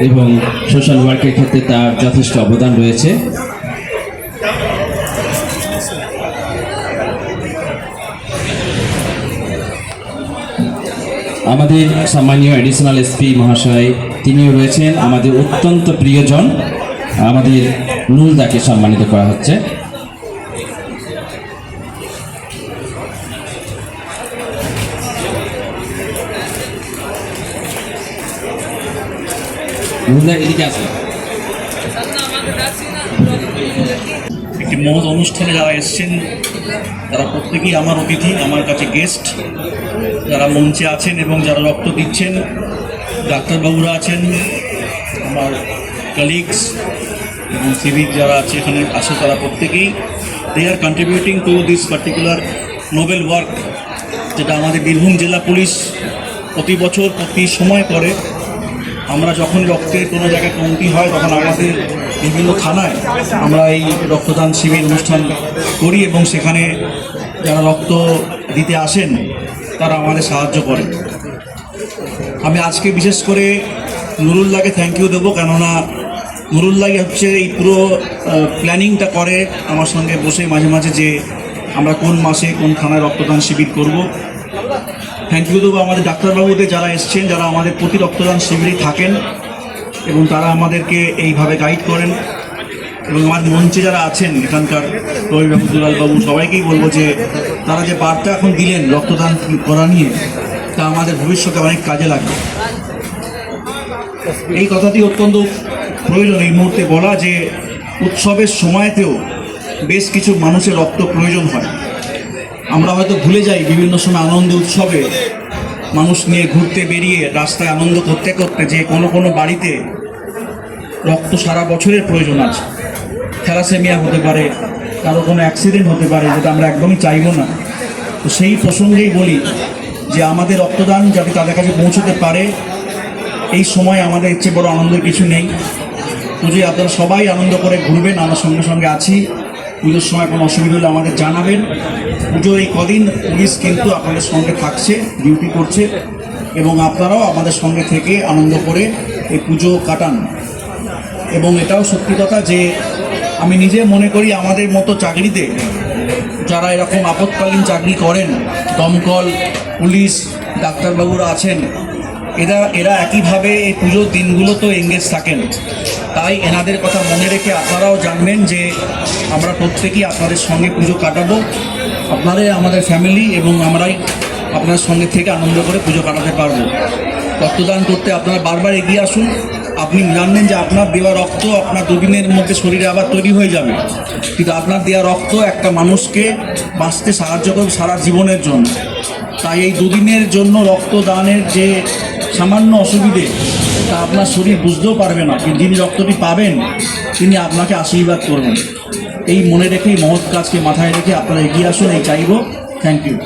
এবং সোশ্যাল ওয়ার্কের ক্ষেত্রে তার যথেষ্ট অবদান রয়েছে। আমাদের সম্মানীয় অ্যাডিশনাল এসপি মহাশয় তিনিও রয়েছেন, আমাদের অত্যন্ত প্রিয়জন, আমাদের নুরুলদাকে সম্মানিত করা হচ্ছে। নুরুলদা এদিকে আসুন। একটি মহৎ অনুষ্ঠানে যারা এসছেন তারা প্রত্যেকেই আমার অতিথি, আমার কাছে গেস্ট। যারা মঞ্চে আছেন এবং যারা রক্ত দিচ্ছেন, ডাক্তারবাবুরা আছেন, আমার কলিগস এবং সিভিক যারা আছে এখানে আসে, তারা প্রত্যেকেই they are contributing to this particular noble work, যেটা আমাদের বীরভূম জেলা পুলিশ প্রতি বছর প্রতি সময় করে। আমরা যখন রক্তের কোনো জায়গায় কমতি হয় তখন আমাদের বিভিন্ন থানায় আমরা এই রক্তদান শিবির অনুষ্ঠান করি এবং সেখানে যারা রক্ত দিতে আসেন তারা আমাদের সাহায্য করে। আমি আজকে বিশেষ করে নুরুলদাকে থ্যাংক ইউ দেবো, কেননা নুরুলদাই হচ্ছে এই পুরো প্ল্যানিংটা করে আমার সঙ্গে বসে মাঝে মাঝে, যে আমরা কোন মাসে কোন থানায় রক্তদান শিবির করব। থ্যাংক ইউ দেবো আমাদের ডাক্তারবাবুদের যারা এসছেন, যারা আমাদের প্রতি রক্তদান শিবিরেই থাকেন এবং তারা আমাদেরকে এইভাবে গাইড করেন। এবং আমার মঞ্চে যারা আছেন এখানকার রবিবাবু, দুলালবাবু, সবাইকেই বলবো যে তারা যে বার্তা এখন দিলেন রক্তদান করা নিয়ে, তা আমাদের ভবিষ্যতে অনেক কাজে লাগবে। এই কথাটি অত্যন্ত প্রয়োজন এই মুহূর্তে বলা, যে উৎসবের সময়তেও বেশ কিছু মানুষের রক্ত প্রয়োজন হয়। আমরা হয়তো ভুলে যাই বিভিন্ন সময় আনন্দ উৎসবে মানুষ নিয়ে ঘুরতে বেরিয়ে রাস্তায় আনন্দ করতে করতে, যে কোনো কোনো বাড়িতে রক্ত সারা বছরের প্রয়োজন আছে। থ্যালাসেমিয়া হতে পারে, কারো কোনো অ্যাক্সিডেন্ট হতে পারে, যেটা আমরা একদমই চাইবো না। তো সেই প্রসঙ্গেই বলি যে আমাদের রক্তদান যাতে তাদের কাছে পৌঁছতে পারে, এই সময় আমাদের ইচ্ছে বড় আনন্দের কিছু নেই। পুজোয় আপনারা সবাই আনন্দ করে ঘুরবেন, আমরা সঙ্গে সঙ্গে আছি। পুজোর সময় কোনো অসুবিধা হলে আমাদের জানাবেন। পুজোর এই কদিন পুলিশ কিন্তু আপনাদের সঙ্গে থাকছে, ডিউটি করছে, এবং আপনারাও আমাদের সঙ্গে থেকে আনন্দ করে এই পুজো কাটান। এবং এটাও সত্যি কথা যে আমি নিজে মনে করি আমাদের মতো চাকরিতে যারা এরকম আপৎকালীন চাকরি করেন, দমকল, পুলিশ, ডাক্তারবাবুরা আছেন, এরা একইভাবে এই পুজোর দিনগুলোতেও এঙ্গেজ থাকেন। তাই এনাদের কথা মনে রেখে আপনারাও জানবেন যে আমরা প্রত্যেকেই আপনাদের সঙ্গে পুজো কাটাবো। আপনারাই আমাদের ফ্যামিলি এবং আমরাই আপনার সঙ্গে থেকে আনন্দ করে পুজো কাটাতে পারবো। রক্তদান করতে আপনারা বারবার এগিয়ে আসুন। আপনি জানবেন যে আপনার দেওয়া রক্ত আপনার দুদিনের মধ্যে শরীরে আবার তৈরি হয়ে যাবে, কিন্তু আপনার দেওয়া রক্ত একটা মানুষকে বাঁচতে সাহায্য করবে সারা জীবনের জন্য। তাই এই দুদিনের জন্য রক্তদানের যে সামান্য অসুবিধে, তা আপনার শরীর বুঝতেও পারবে না, কিন্তু যিনি রক্তটি পাবেন তিনি আপনাকে আশীর্বাদ করবেন। এই মনে রেখেই মহৎ কাজকে মাথায় রেখে আপনারা এগিয়ে আসুন, এই চাইব। Thank you.